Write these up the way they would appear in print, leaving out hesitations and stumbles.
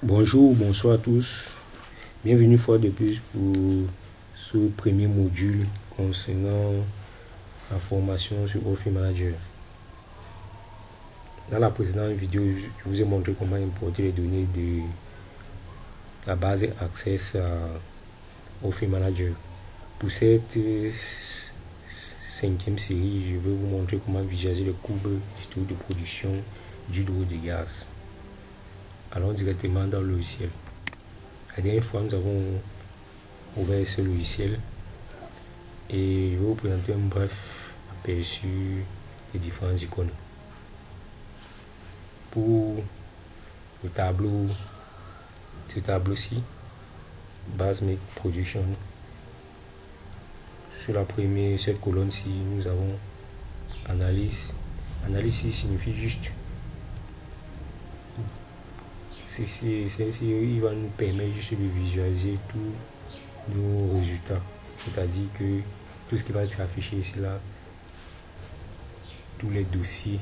Bonjour, bonsoir à tous. Bienvenue une fois de plus pour ce premier module concernant la formation sur Office Manager. Dans la précédente vidéo, je vous ai montré comment importer les données de la base Access à Office Manager. Pour cette cinquième série, je vais vous montrer comment visualiser les courbes d'historique de production d'huile de gaz. Allons directement dans le logiciel. La dernière fois, nous avons ouvert ce logiciel et je vais vous présenter un bref aperçu des différentes icônes. Pour le tableau, ce tableau-ci, Base Make Production, sur la première, cette colonne-ci, nous avons Analyse. Analyse signifie juste il va nous permettre juste de visualiser tous nos résultats, c'est-à-dire que tout ce qui va être affiché ici là, tous les dossiers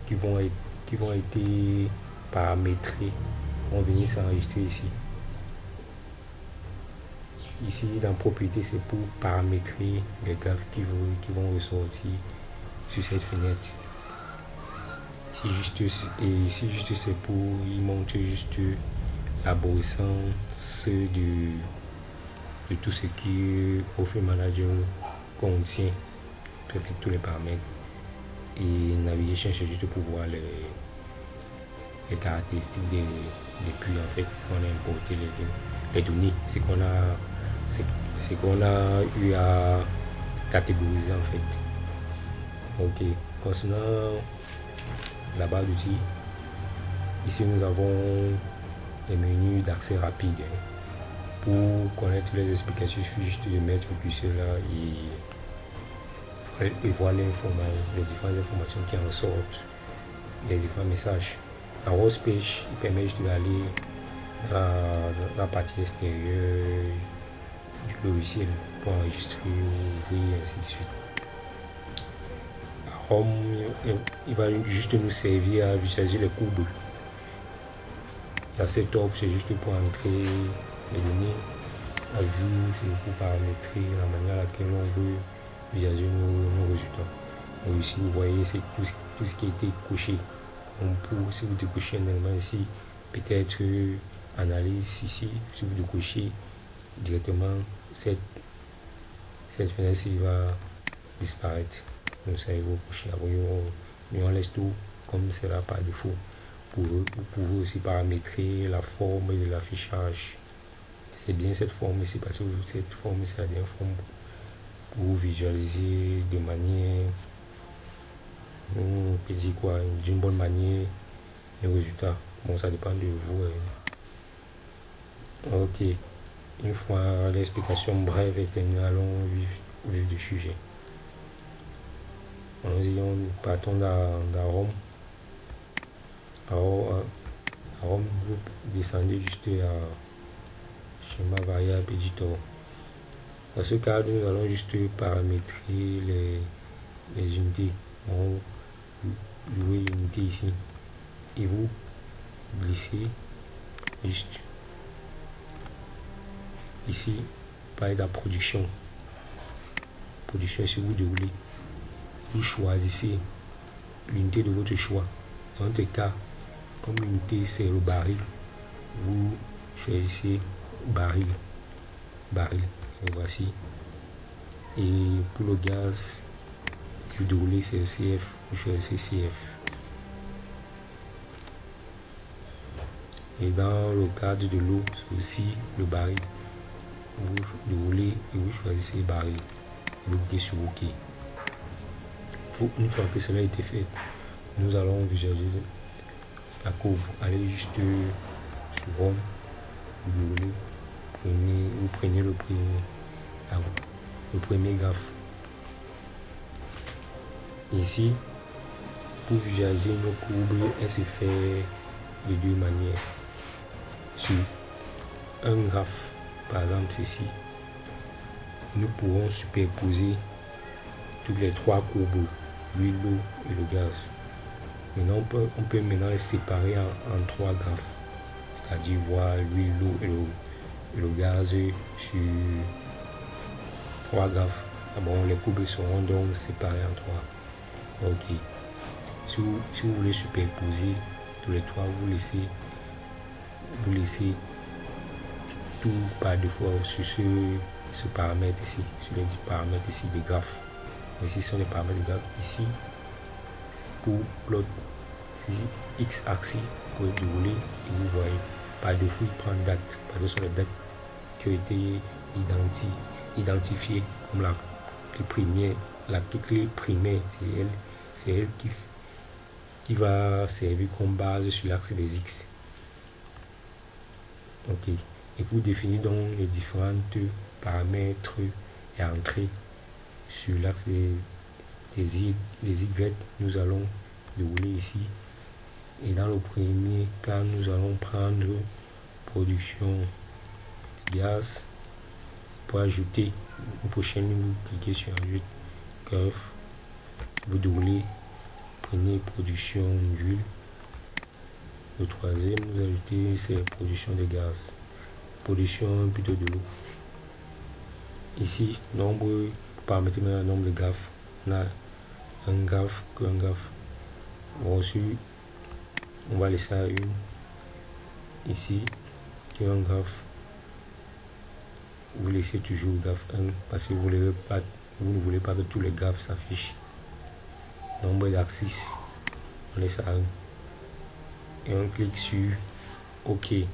qui vont être paramétrés vont venir s'enregistrer ici. Ici dans propriété, c'est pour paramétrer les graphes qui vont ressortir sur cette fenêtre. Ici juste c'est pour y montrer juste l'arborescence de tout ce qui Office Manager contient, tous les paramètres. Et Navigation, c'est juste pour voir les caractéristiques des puits en fait qu'on a importé les données, c'est qu'on a eu à catégoriser en fait. Ok, concernant la barre d'outils, ici nous avons les menus d'accès rapide. Pour connaître les explications, il suffit juste de mettre le curseur là et voir les différentes informations qui en ressortent, les différents messages. La Rose Page, il permet juste d'aller dans la partie extérieure du logiciel pour enregistrer, ouvrir et ainsi de suite. Home, il va juste nous servir à visualiser les courbes. La setup, c'est juste pour entrer les données. La vue, c'est pour paramétrer la manière à laquelle on veut visualiser nos résultats. Donc ici, vous voyez, c'est tout ce qui a été coché. Si vous décochez un élément ici, peut-être analyse ici, si vous décochez directement, cette fenêtre-ci va disparaître. Donc ça il va coucher. Mais on laisse tout comme cela par défaut. Vous pouvez aussi paramétrer la forme de l'affichage. C'est bien cette forme ici parce que cette forme c'est la dernière forme pour visualiser de manière, on peut dire quoi, d'une bonne manière les résultats. Bon, ça dépend de vous. Ok, une fois l'explication brève est terminée, allons au vif du sujet. Partons d'Arome. À Rome, vous descendez juste à schéma variable éditeur. Dans ce cas, nous allons juste paramétrer les unités. On jouer l'unité ici et vous glissez juste ici par la production. Si vous déroulez, vous choisissez l'unité de votre choix. Dans notre cas, comme l'unité c'est le baril, vous choisissez baril. Et voici. Et pour le gaz, vous déroulez c'est le CF, vous choisissez CF. Et dans le cadre de l'eau, c'est aussi le baril. Vous déroulez et vous choisissez baril. Vous cliquez sur OK. Une fois que cela a été fait, nous allons visualiser la courbe. Allez juste sur Home, vous prenez le premier tableau. le premier graphe. Ici, pour visualiser nos courbes, elle se fait de deux manières. Sur un graphe, par exemple ceci, nous pourrons superposer toutes les trois courbes, l'huile, l'eau et le gaz. Maintenant, on peut maintenant les séparer en trois graphes, c'est-à-dire voir l'huile, l'eau et le gaz sur trois graphes. Ah bon, les courbes seront donc séparées en trois. Ok. Si vous voulez superposer tous les trois, vous laissez tout par défaut sur ce paramètre ici, sur les paramètres ici des graphes. Ici sont les paramètres de graphes. Ici, c'est pour l'autre. C'est X-axis pour dérouler. Et vous voyez, par défaut, il prend date. Parce que ce sont les dates qui ont été identifiées comme la clé primaire. La clé primaire, c'est elle qui va servir comme base sur l'axe des X. Ok. Et pour définir donc les différentes paramètres et entrées sur l'axe des Y, nous allons dérouler ici. Et dans le premier cas, nous allons prendre production de gaz. Pour ajouter une prochaine ligne, vous cliquez sur Ajoute curve. Vous déroulez, prenez production d'huile. Le troisième, vous ajoutez c'est production de gaz. Production plutôt de l'eau. Ici, nombre, paramètre maintenant nombre de graphes. On a un graphe. Ensuite, on va laisser à une. Ici, qui est un graphe. Vous laissez toujours graphe 1 parce que vous ne voulez pas que tous les graphes s'affichent. Nombre d'axes, on laisse à 1. Et on clique sur OK. Et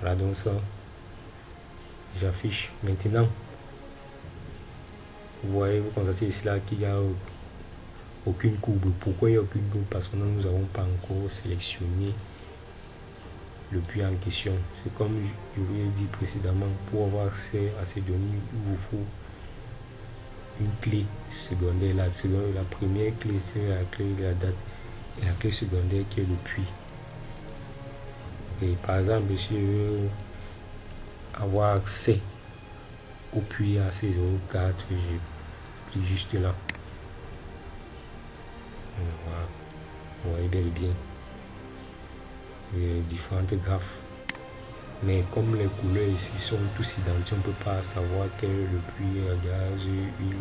voilà donc ça. J'affiche maintenant. Vous voyez, vous constatez ici là qu'il n'y a aucune courbe. Pourquoi il n'y a aucune courbe? Parce que nous n'avons pas encore sélectionné le puits en question. C'est comme je vous l'ai dit précédemment, pour avoir accès à ces données, il vous faut une clé secondaire. La première clé, c'est la clé de la date, et la clé secondaire qui est le puits. Et par exemple, si je veux avoir accès au puits AC04, je clique juste là. Voilà. Vous voyez bel et bien les différentes graphes. Mais comme les couleurs ici sont tous identiques, on ne peut pas savoir quel est le puits à gaz, huile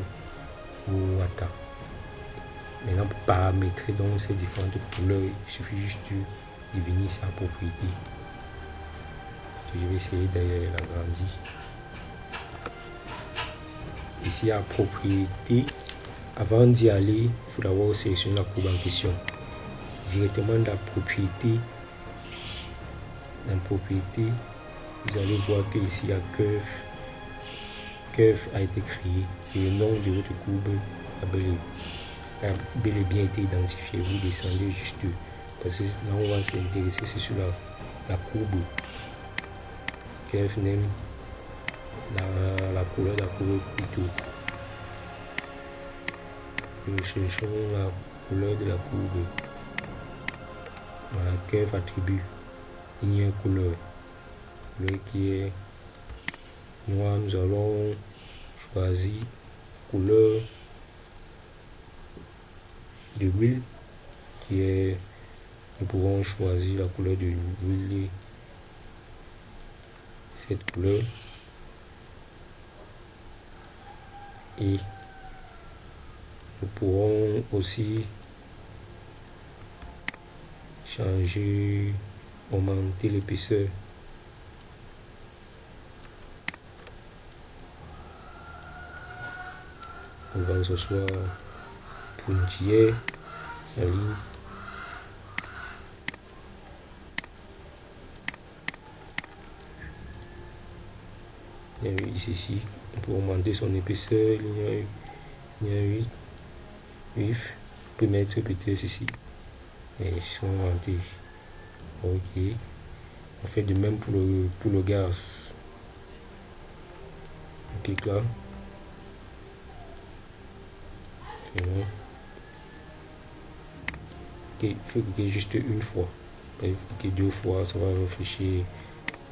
ou water. Maintenant, pour paramétrer donc ces différentes couleurs, il suffit juste de venir ici à propriété. Je vais essayer d'agrandir. Ici à propriété, avant d'y aller, il faut d'abord sélectionner la courbe en question. Directement dans propriété, vous allez voir que ici il y a curve a été créé et le nom de votre courbe a bel et bien été identifié. Vous descendez juste parce que là on va s'intéresser c'est sur la courbe curve name, la couleur de la courbe plutôt. Nous cherchons la couleur de la courbe. Voilà, curve attribut ligne couleur qui est noir. Nous allons choisir couleur de l'huile qui est, nous pouvons choisir la couleur de l'huile, cette couleur, et nous pourrons aussi changer, augmenter l'épaisseur. On va que ce soit pointillé, la ligne. Ici, on peut augmenter son épaisseur, ligne 8, vif. On peut mettre peut-être ici. Et ils sont augmentés. Ok. On fait de même pour le gaz. On clique là. Ok, il faut cliquer juste une fois. Il faut cliquer deux fois, ça va réfléchir,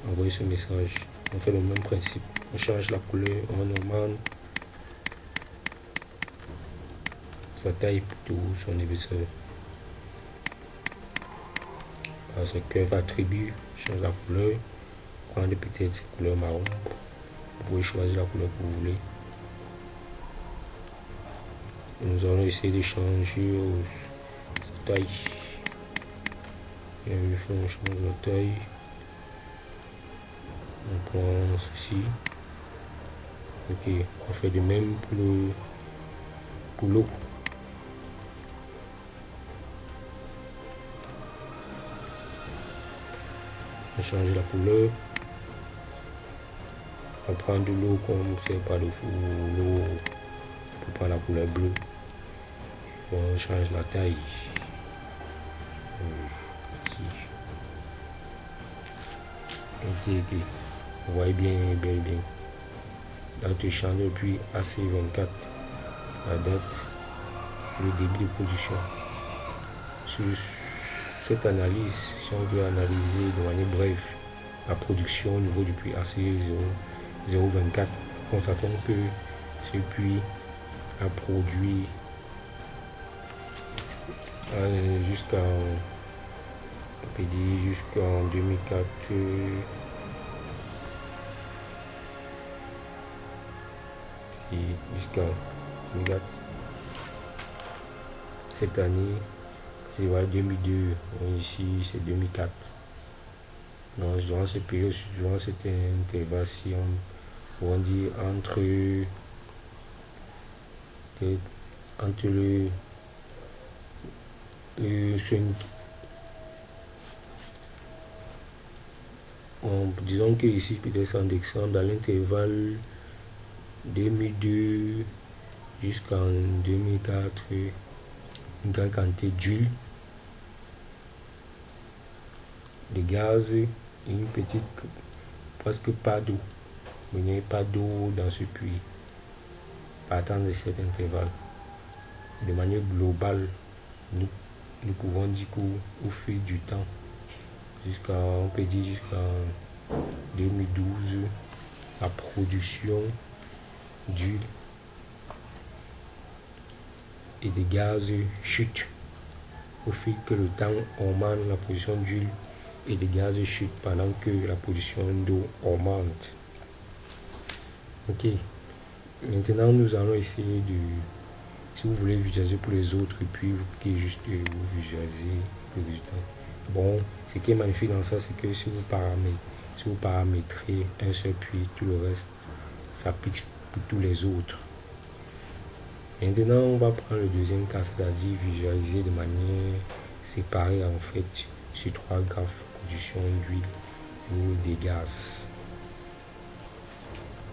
envoyer ce message. On fait le même principe. On change la couleur, on demande sa taille plutôt, son épaisseur. Parce que va attribut, change la couleur, prendre peut-être couleur marron. Vous pouvez choisir la couleur que vous voulez. Et nous allons essayer de changer la taille. Et il faut changer la taille. On prend ceci. Ok, on fait de même pour l'eau. On change la couleur. On prend de l'eau comme c'est pas de l'eau pour prendre la couleur bleue. On change la taille. Ok. Vous voyez bien. Date de champ depuis AC24. La date, le début de production. Sur cette analyse, si on veut analyser de manière brève la production au niveau du puits AC024, constatons que ce puits a produit jusqu'en 2004 jusqu'en 2004 cette année c'est 2002, ici c'est 2004. Donc, durant cette période, durant cette intervention, on dit entre le 5, disons que ici peut-être en indexant dans l'intervalle 2002 jusqu'en 2004, une grande quantité d'huile, de gaz et une petite, presque pas d'eau. Il n'y a pas d'eau dans ce puits partant de cet intervalle. De manière globale, nous pouvons dire qu'au fil du temps, on peut dire jusqu'en 2012, la production d'huile et de gaz chute. Au fil que le temps augmente, la production d'huile et de gaz chute pendant que la production d'eau augmente. Ok, maintenant nous allons essayer de, si vous voulez visualiser pour les autres, puis vous cliquez juste vous visualisez le résultat. Bon, ce qui est magnifique dans ça, c'est que si vous paramétrez un seul puits, tout le reste s'applique pour tous les autres. Maintenant, on va prendre le deuxième cas, c'est-à-dire visualiser de manière séparée en fait sur trois graphes, production d'huile ou des gaz.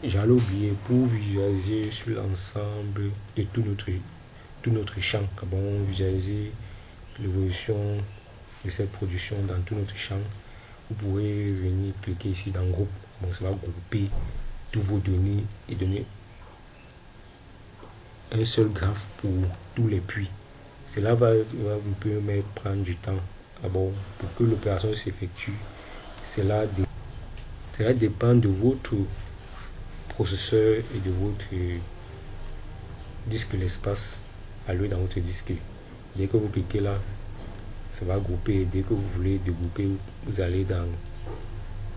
J'allais oublier, pour visualiser sur l'ensemble de tout notre champ, bon, visualiser l'évolution de cette production dans tout notre champ, vous pouvez venir cliquer ici dans groupe. Bon, ça va grouper toutes vos données et donner un seul graphe pour tous les puits. Cela va vous permettre de prendre du temps. Bon, pour que l'opération s'effectue, cela dépend de votre processeur et de votre disque l'espace alloué dans votre disque. Dès que vous cliquez là, ça va grouper. Dès que vous voulez dégrouper, vous allez dans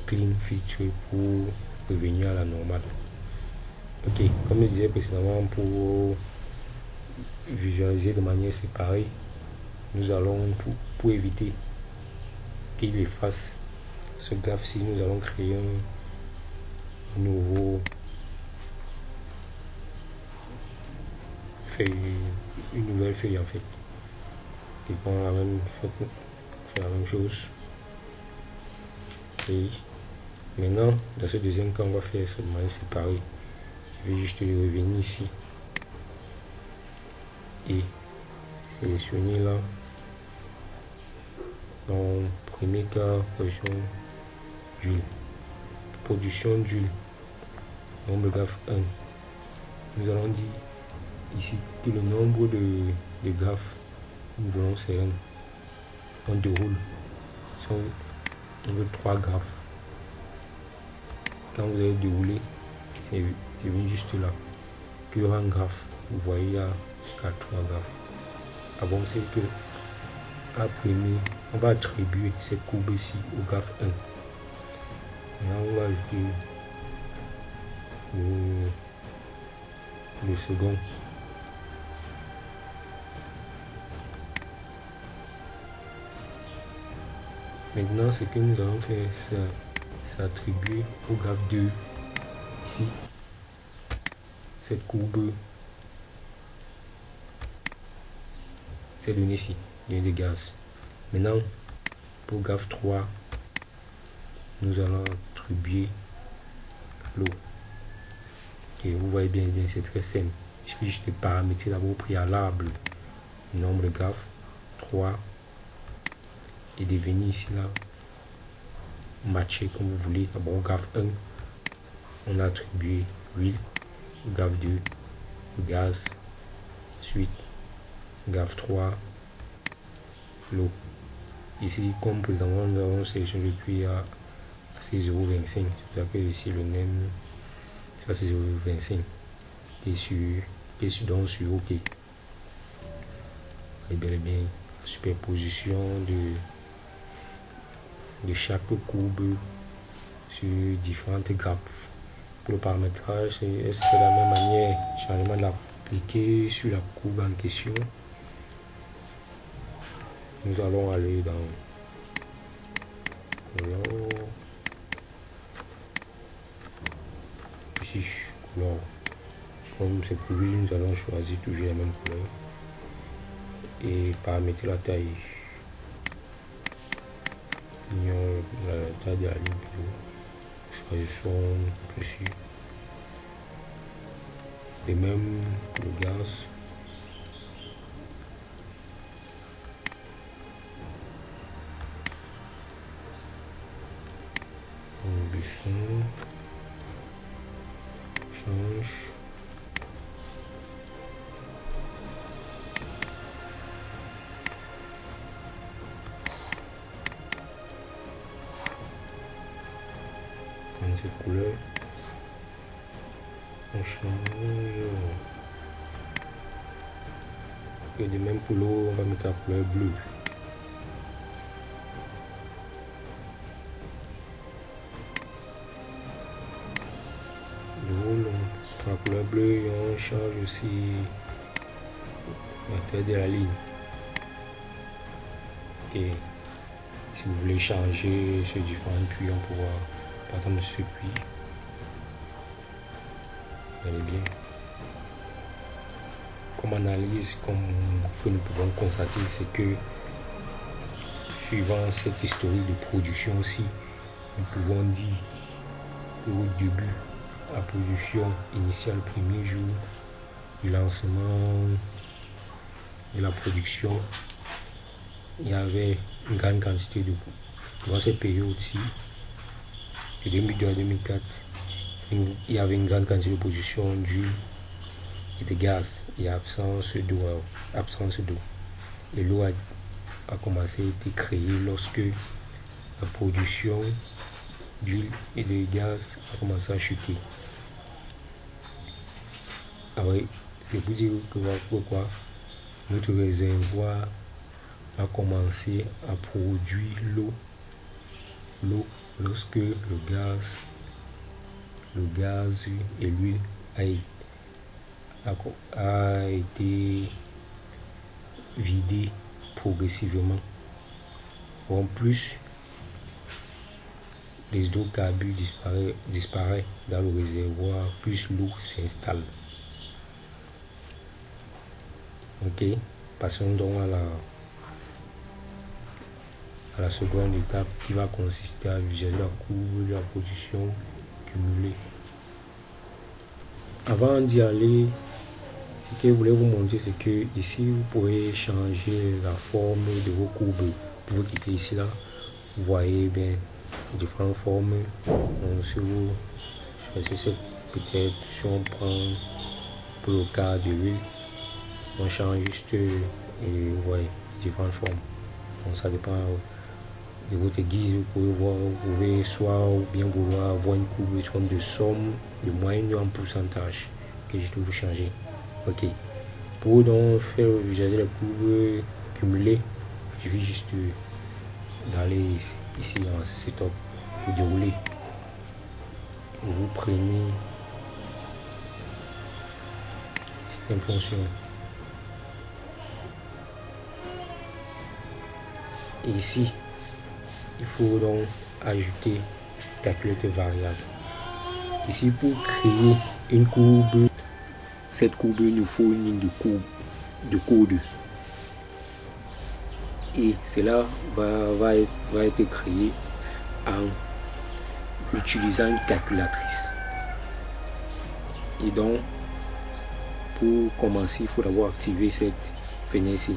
Clean Feature pour revenir à la normale. Ok, comme je disais précédemment, pour visualiser de manière séparée, nous allons, pour éviter qu'il efface ce graphe-ci, nous allons créer une nouvelle feuille en fait. Et pour faire la même chose. Et maintenant, dans ce deuxième cas, on va faire ça de manière séparée. Je vais juste revenir ici et sélectionner là. Dans le premier cas, position d'huile. Production d'huile. Nombre graphe 1. Nous allons dire ici que le nombre de graphes nous voulons c'est 1. On déroule. Si on veut 3 graphes. Quand vous avez déroulé, c'est venu juste là. Qu'il y aura un graphe. Vous voyez, il y a jusqu'à 3 graphes. Ah bon, c'est que à premier, on va attribuer cette courbe ici au graphe 1. Maintenant, on va ajouter le second. Maintenant, ce que nous allons faire, c'est attribuer au graphe 2 ici cette courbe, cette donnée ici, donnée de gaz. Maintenant, pour graphe 3, nous allons attribuer l'eau. Okay, vous voyez bien, c'est très simple. Il suffit juste de paramétrer d'abord au préalable le nombre de graphes 3 et de venir ici là matcher comme vous voulez. D'abord au graphe 1, on a attribué l'huile, au graphe 2, le gaz, ensuite graphe 3, l'eau. Ici, comme précédemment, nous avons sélectionné le puits à 0,25. C'est-à-dire que ici le NEM, ça c'est 0,25. Et sur OK. Et bien la superposition de chaque courbe sur différentes grappes. Pour le paramétrage, c'est de la même manière. Changement de l'appliquer sur la courbe en question. Nous allons aller dans ici, couleur. Comme c'est pour lui, nous allons choisir toujours la même couleur et paramétrer la taille. La taille de la ligne plutôt. Choisissons ici. Et même pour le gaz. Change. Prendre cette couleur. On change. Et de même pour l'eau, on va mettre la couleur bleue. La couleur bleue, on change aussi la taille de la ligne. Et si vous voulez changer ces différents puits, on peut voir par exemple ce puits. Vous allez bien. Comme analyse, comme que nous pouvons constater, c'est que suivant cette historique de production aussi, nous pouvons dire qu'au début, la production initiale, premier jour du lancement de la production, il y avait une grande quantité de dans cette période-ci, de 2002 à 2004, il y avait une grande quantité de production d'huile et de gaz et absence d'eau. Et l'eau a commencé à être créée lorsque la production d'huile et de gaz a commencé à chuter. Alors, c'est pour dire que pourquoi notre réservoir a commencé à produire l'eau lorsque le gaz et l'huile a été vidé progressivement. En plus, les hydrocarbures disparaissent dans le réservoir, plus l'eau s'installe. Ok, passons donc à la seconde étape qui va consister à visualiser la courbe de la production cumulée. Avant d'y aller, ce que je voulais vous montrer, c'est que ici vous pouvez changer la forme de vos courbes. Pour vous quitter ici là, vous voyez bien différentes formes. Donc, si vous choisissez peut-être, si on prend pour le cas de lui, on change juste ouais, différentes formes. Donc ça dépend de votre guide. Vous pouvez soit ou bien vouloir avoir une courbe de somme, de moyenne ou en pourcentage que je dois vous changer. Ok. Pour donc faire usager la courbe cumulée, je vais juste d'aller ici dans ce setup, vous déroulez. Vous prenez une fonction. Et ici, il faut donc ajouter calculateur variable. Ici, pour créer une courbe, cette courbe, il nous faut une ligne de code. Et cela va être créé en utilisant une calculatrice. Et donc, pour commencer, il faut d'abord activer cette fenêtre-ci.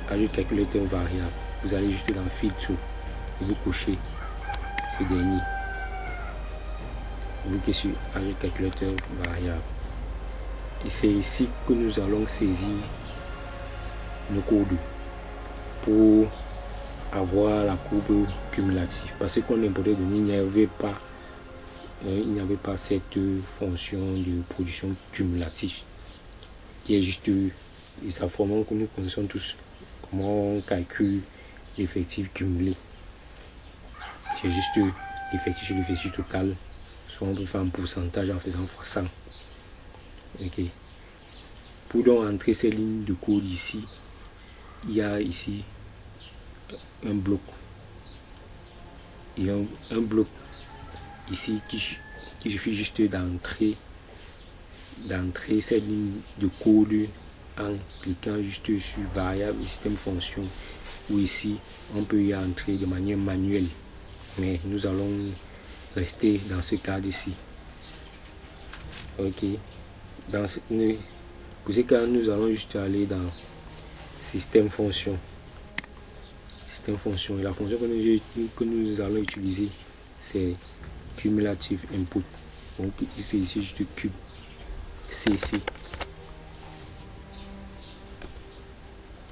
Ajoute calculateur variable. Vous allez juste dans filtre et vous cochez ce dernier. Vous cliquez sur ajoute calculateur variable. Et c'est ici que nous allons saisir nos codes pour avoir la courbe cumulative. Parce qu'on importait de il n'y avait pas cette fonction de production cumulative qui est juste des informations que nous connaissons tous. Comment on calcule l'effectif cumulé. C'est juste l'effectif sur l'effectif total. Soit on peut faire un pourcentage en faisant x100. Ok. Pour donc entrer ces lignes de code ici, il y a ici un bloc. Il y a un bloc ici qui suffit juste d'entrer cette ligne de code en cliquant juste sur variable et système fonction, ou ici on peut y entrer de manière manuelle, mais nous allons rester dans ce cadre ici. Ok, pour ce cas nous allons juste aller dans système fonction et la fonction que nous allons utiliser c'est cumulative input. Donc c'est ici juste cube CC.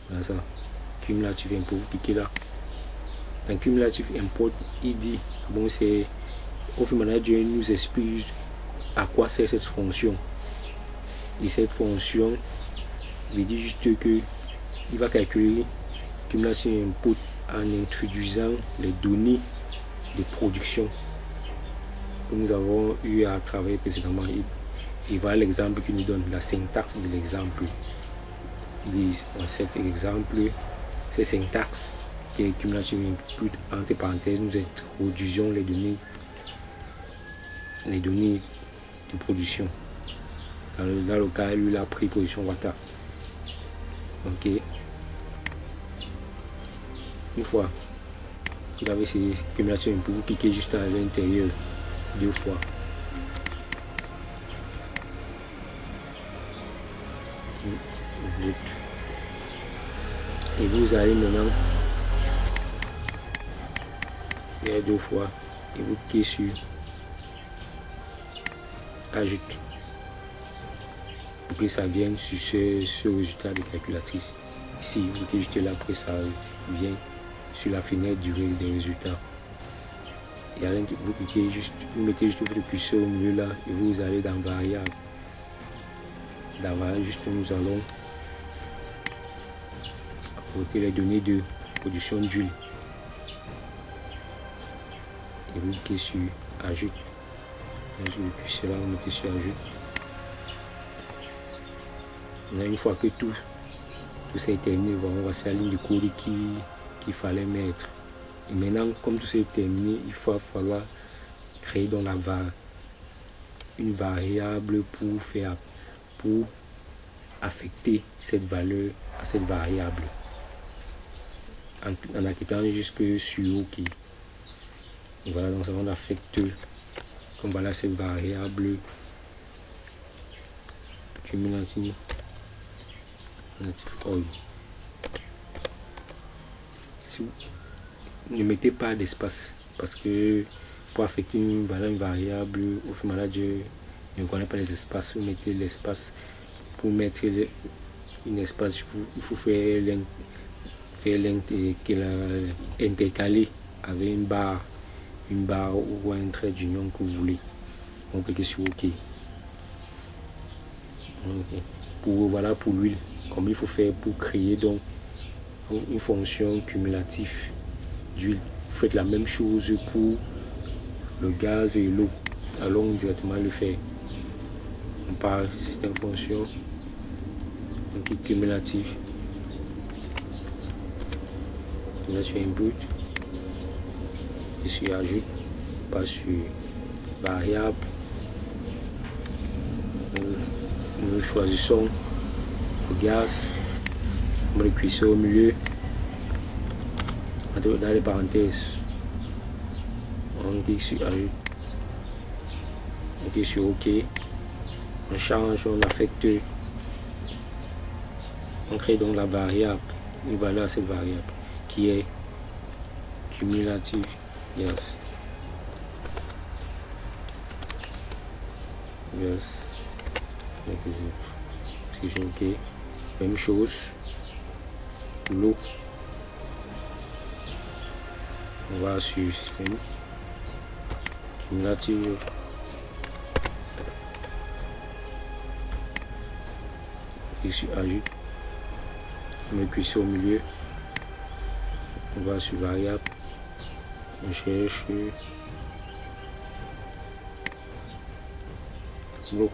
Voilà ça, cumulative import, vous cliquez là. Dans cumulative import, il dit, bon c'est, Office Manager nous explique à quoi sert cette fonction. Et cette fonction veut dire juste que il va calculer cumulative input en introduisant les données de production que nous avons eu à travailler précédemment. Et voilà l'exemple qu'il nous donne, la syntaxe de l'exemple. Dans cet exemple, c'est syntaxe qui est cumulative input, entre parenthèses, nous introduisons les données de production. Dans le cas, lui, il a pris production water. Ok. Une fois vous avez ces cumulations input, vous cliquez juste à l'intérieur 2 fois. Et vous allez maintenant faire 2 fois et vous cliquez sur ajoute pour que ça vienne sur ce résultat de calculatrice. Ici vous cliquez juste là, après ça vient sur la fenêtre du résultat. Et alors, vous cliquez juste, vous mettez juste votre curseur au milieu là et vous allez dans variable. Dans variable, juste nous allons apporter les données de production d'huile. Et vous cliquez sur ajoute. Sur le curseur là, vous mettez sur ajoute. Une fois que tout ça est terminé, on va sur la ligne de code qu'il fallait mettre. Et maintenant, comme tout ça est terminé, il va falloir créer dans une variable pour affecter cette valeur à cette variable en appliquant jusque sur OK. Et voilà, donc ça on affecte comme voilà cette variable cumulative oil. Si vous ne mettez pas d'espace parce que pour affecter une valeur variable, Office Manager ne connaît pas les espaces. Vous mettez l'espace. Pour mettre un espace, il faut faire intercaler avec une barre ou un trait d'union que vous voulez. On clique sur OK. Voilà pour l'huile. Comme il faut faire pour créer donc une fonction cumulative d'huile. Vous faites la même chose pour le gaz et l'eau. Allons directement le faire. On parle de système fonction cumulative. Là sur input, je suis ajoute, pas sur variable. Nous choisissons le gaz, on le cuisson au milieu, dans les parenthèses. On clique sur ajoute, on clique sur OK, on change, on affecte, on crée donc la variable, une valeur à cette variable qui est cumulative. Yes. Si j'ai OK, même chose, l'eau, on va sur système cumulative, et sur ajoute, on met cuisson au milieu, on va sur variable, on cherche l'eau.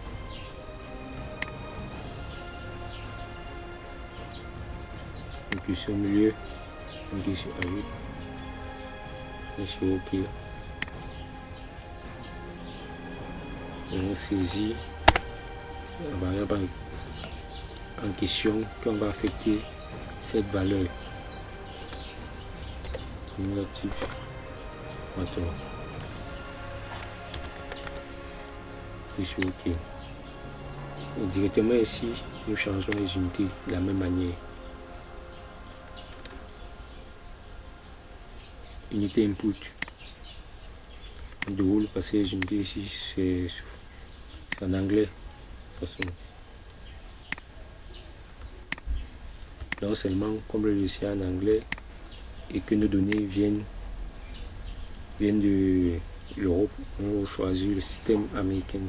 On clique sur au milieu, on clique sur ajoute, on sur OK. On saisit la variable en question qu'on va affecter cette valeur cumulative. Maintenant, clique sur OK. Et directement ici, nous changeons les unités de la même manière. Unité input de rôle, parce que les unités ici c'est en anglais. Non seulement comme le logiciel en anglais et que nos données viennent de l'Europe, on choisit le système américain.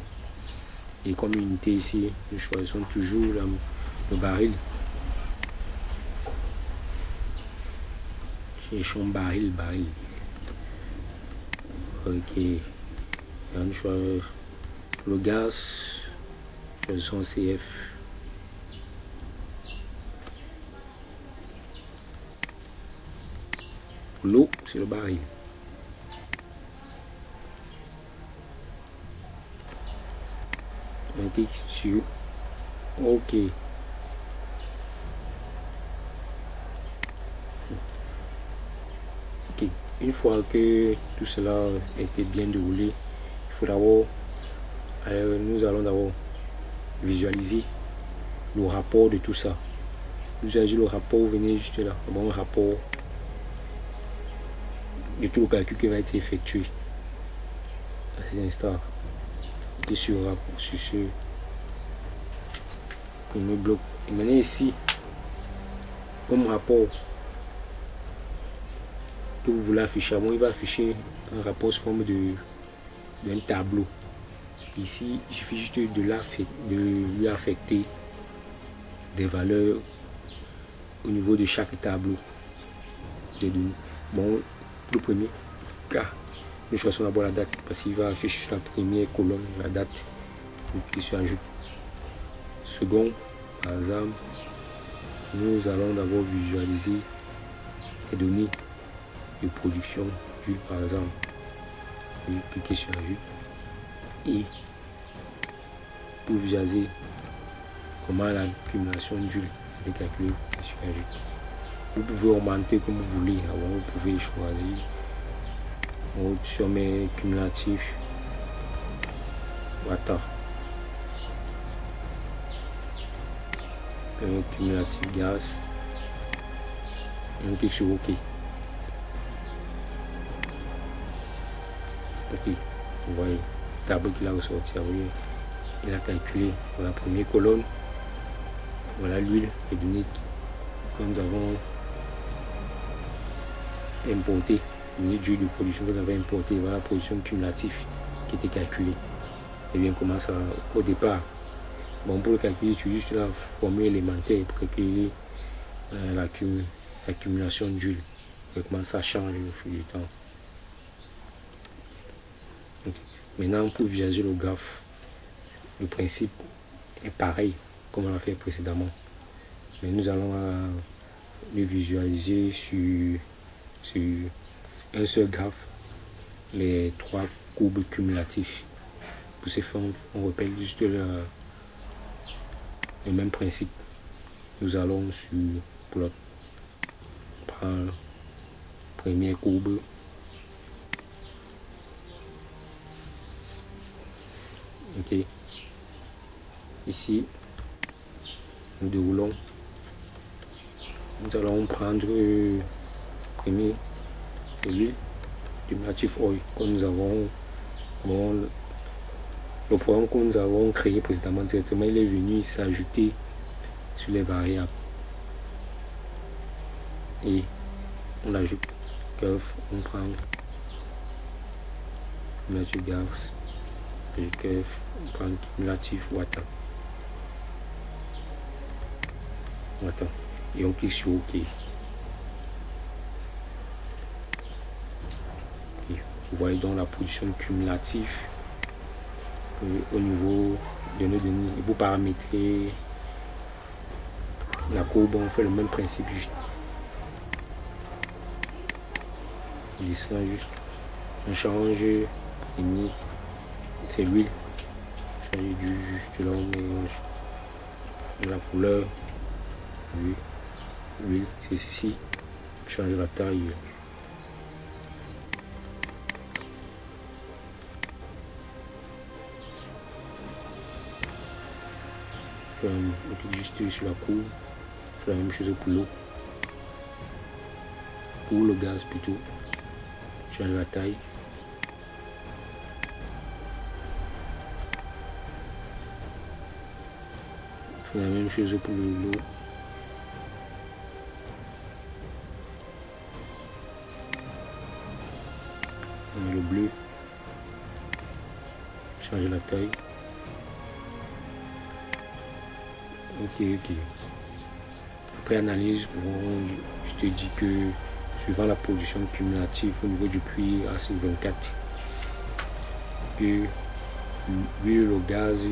Et comme unité ici, nous choisissons toujours le baril. Cherchons baril. Ok. Et on choisit le gaz, choisissons CF. L'eau, c'est le baril. On clique sur OK. Ok. Une fois que tout cela a été bien déroulé, il faut d'abord, nous allons d'abord visualiser le rapport de tout ça. Visualiser le rapport, vous venez juste là, un rapport de tout le calcul qui va être effectué à ces instants. Et sur ce premier bloc. Et maintenant ici, comme rapport que vous voulez afficher, il va afficher un rapport sous forme d'un tableau. Ici, il suffit juste de lui affecter des valeurs au niveau de chaque tableau des données. Bon, le premier cas, nous choisissons d'abord la date parce qu'il va afficher sur la première colonne la date. Et puis sur ajout. Second, par exemple, nous allons d'abord visualiser les données de production d'huile, par exemple. Je vais cliquer sur ajout et pour visualiser comment l'accumulation d'huile est calculée sur ajout. Vous pouvez augmenter comme vous voulez. Alors vous pouvez choisir sur mes cumulatifs. Water. Cumulatif gaz. On clique sur OK. Ok, vous voyez le tableau qu'il a ressorti. Vous voyez, il a calculé pour la première colonne. Voilà l'huile et données que nous avons importé, l'unité d'huile de production que nous avons importé. Voilà la production cumulative qui était calculée. Et bien comment ça au départ. Bon, pour le calculer, tu utilises la formule élémentaire pour calculer l'accumulation d'huile. Et comment ça change au fil du temps. Okay. Maintenant, pour visualiser le graphe, le principe est pareil comme on l'a fait précédemment. Mais nous allons le visualiser sur un seul graphe, les trois courbes cumulatives. Pour ce faire, on rappelle juste le même principe. Nous allons sur plot, prendre première courbe, ok. Ici, nous déroulons. Nous allons prendre premier celui cumulatif oil que nous avons. Bon, le programme que nous avons créé précédemment directement, il est venu s'ajouter sur les variables. Et on ajoute curve, on prend cumulatif gas, curve, on prend cumulatif water. Et on clique sur OK. Et vous voyez donc la position cumulative au niveau de nos données. Et pour paramétrer la courbe, on fait le même principe. On descend juste, on change limite, c'est l'huile. Changer du juste là, on met la couleur. L'huile, c'est ici. Changer la taille. On clique juste sur la courbe. On fait la même chose pour l'eau. Pour le gaz plutôt. Changer la taille. On fait la même chose pour l'eau. On met le bleu. Changer la taille. Ok. Après analyse, je te dis que suivant la production cumulative au niveau du puits AC24, que l'huile le gaz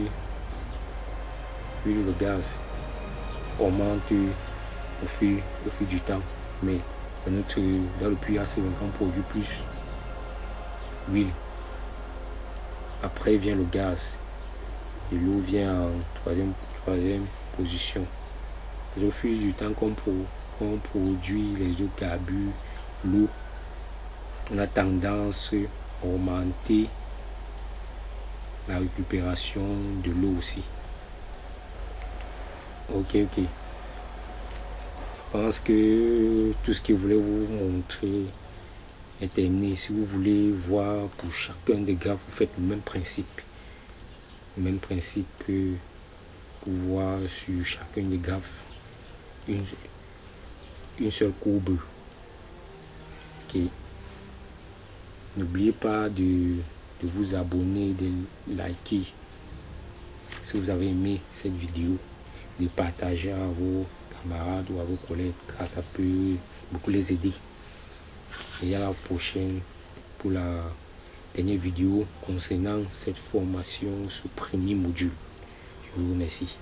augmente au fil du temps, mais dans le puits AC24 on produit plus l'huile. Après vient le gaz et l'eau vient en troisième position. Au fil du temps qu'on produit les hydrocarbures, l'eau, on a tendance à augmenter la récupération de l'eau aussi. Ok. Je pense que tout ce que je voulais vous montrer est terminé. Si vous voulez voir pour chacun des graphes, vous faites le même principe. Le même principe que pour voir sur chacun des graphes une seule courbe. Ok. N'oubliez pas de vous abonner, de liker si vous avez aimé cette vidéo, de partager à vos camarades ou à vos collègues car ça peut beaucoup les aider. Et à la prochaine pour la dernière vidéo concernant cette formation, ce premier module. Je vous remercie.